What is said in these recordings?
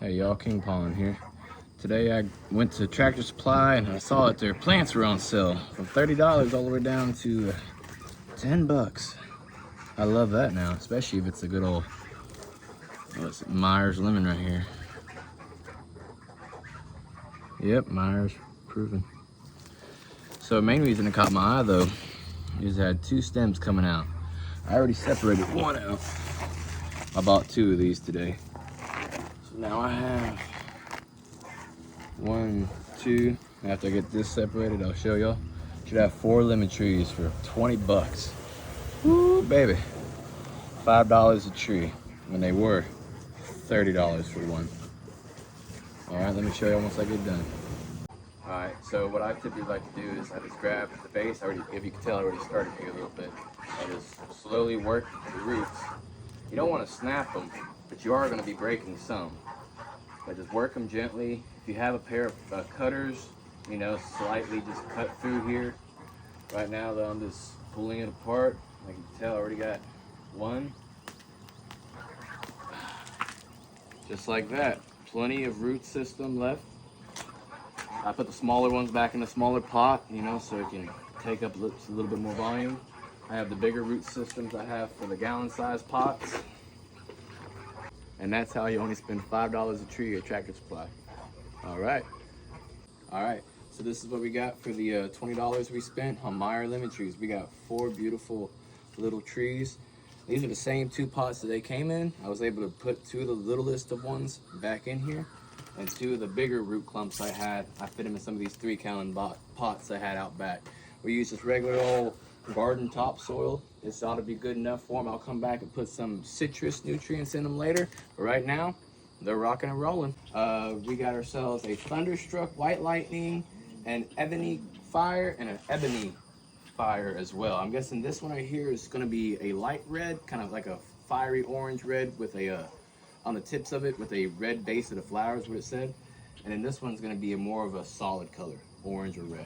Hey y'all, King Pond here. Today I went to Tractor Supply and I saw that their plants were on sale from $30 all the way down to 10 bucks. I love that now, especially if it's a good old Myers lemon right here. Yep, Myers proven. So the main reason it caught my eye though is it had two stems coming out. I already separated one out. I bought two of these today. So now I have one, two. After I get this separated, I'll show y'all. Should have 4 lemon trees for 20 bucks. Woo, baby. $5 a tree when they were $30 for one. All right, let me show y'all once I get done. All right, so what I typically like to do is I just grab the base. If you can tell, I already started here a little bit. I just slowly work the roots. You don't want to snap them, but you are going to be breaking some. But just work them gently. If you have a pair of cutters, you know, slightly just cut through here. Right now though, I'm just pulling it apart. I can tell I already got one. Just like that. Plenty of root system left. I put the smaller ones back in the smaller pot, you know, so it can take up a little bit more volume. I have the bigger root systems I have for the gallon size pots. And that's how you only spend $5 a tree at Tractor Supply. All right. So this is what we got for the $20 we spent on Meyer lemon trees. We got 4 beautiful little trees. These are the same 2 pots that they came in. I was able to put 2 of the littlest of ones back in here, and 2 of the bigger root clumps I had. I fit them in some of these 3-gallon pots I had out back. We use this regular old garden topsoil. This ought to be good enough for them. I'll come back and put some citrus nutrients in them later. But right now, they're rocking and rolling. We got ourselves a Thunderstruck White Lightning, an Ebony Fire, and an Ebony Fire as well. I'm guessing this one right here is going to be a light red, kind of like a fiery orange red with a, on the tips of it with a red base of the flowers, what it said. And then this one's going to be more of a solid color, orange or red.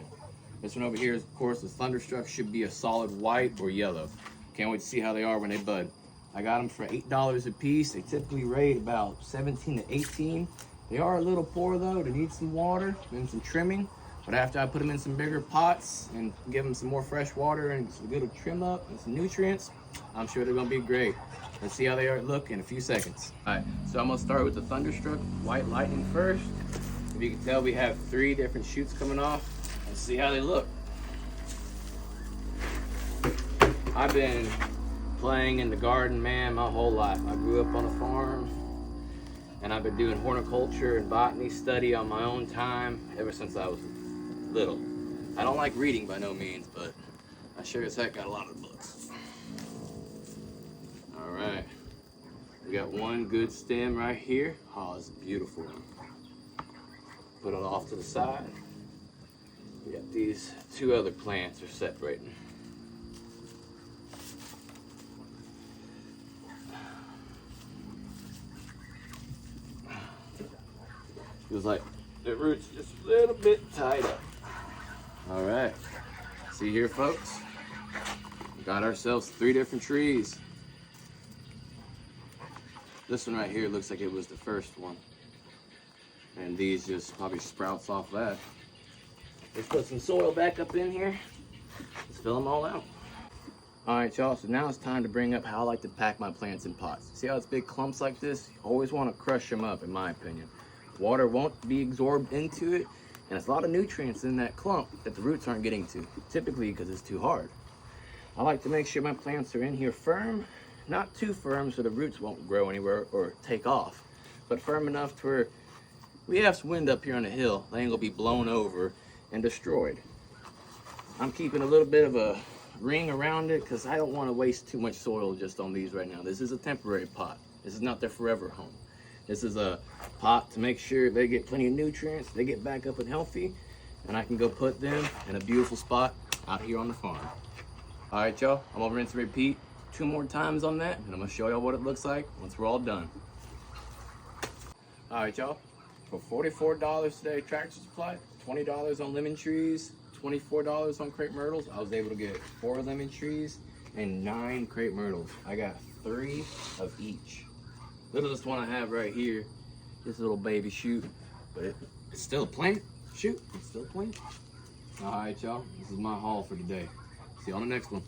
This one over here, of course, the Thunderstruck should be a solid white or yellow. Can't wait to see how they are when they bud. I got them for $8 a piece. They typically rate about 17 to 18. They are a little poor though. They need some water and some trimming. But after I put them in some bigger pots and give them some more fresh water and some good trim up and some nutrients, I'm sure they're gonna be great. Let's see how they look in a few seconds. All right, so I'm gonna start with the Thunderstruck White Lightning first. If you can tell, we have 3 different shoots coming off. Let's see how they look. I've been playing in the garden, man, my whole life. I grew up on a farm, and I've been doing horticulture and botany study on my own time ever since I was little. I don't like reading by no means, but I sure as heck got a lot of books. All right, we got one good stem right here. Oh, it's a beautiful one. Put it off to the side. We got these 2 other plants are separating. Feels like the roots just a little bit tied up. All right, see here, folks, we got ourselves 3 different trees. This one right here looks like it was the first one, and these just probably sprouts off that. Let's put some soil back up in here. Let's fill them all out. All right, y'all, so now it's time to bring up how I like to pack my plants in pots. See how it's big clumps like this? You always want to crush them up, in my opinion. Water won't be absorbed into it, and there's a lot of nutrients in that clump that the roots aren't getting to, typically because it's too hard. I like to make sure my plants are in here firm, not too firm so the roots won't grow anywhere or take off, but firm enough to where we have some wind up here on the hill, they ain't gonna be blown over and destroyed. I'm keeping a little bit of a ring around it because I don't want to waste too much soil just on these right now. This is a temporary pot. This is not their forever home. This is a pot to make sure they get plenty of nutrients, they get back up and healthy, and I can go put them in a beautiful spot out here on the farm. All right, y'all, I'm gonna rinse and repeat 2 more times on that, and I'm gonna show y'all what it looks like once we're all done. All right, y'all, for $44 today, Tractor Supply, $20 on lemon trees, $24 on crepe myrtles. I was able to get 4 lemon trees and 9 crepe myrtles. I got 3 of each. Littlest one I have right here this little baby shoot, but it's still a plant. Shoot, it's still a plant. All right, y'all. This is my haul for today. See you on the next one.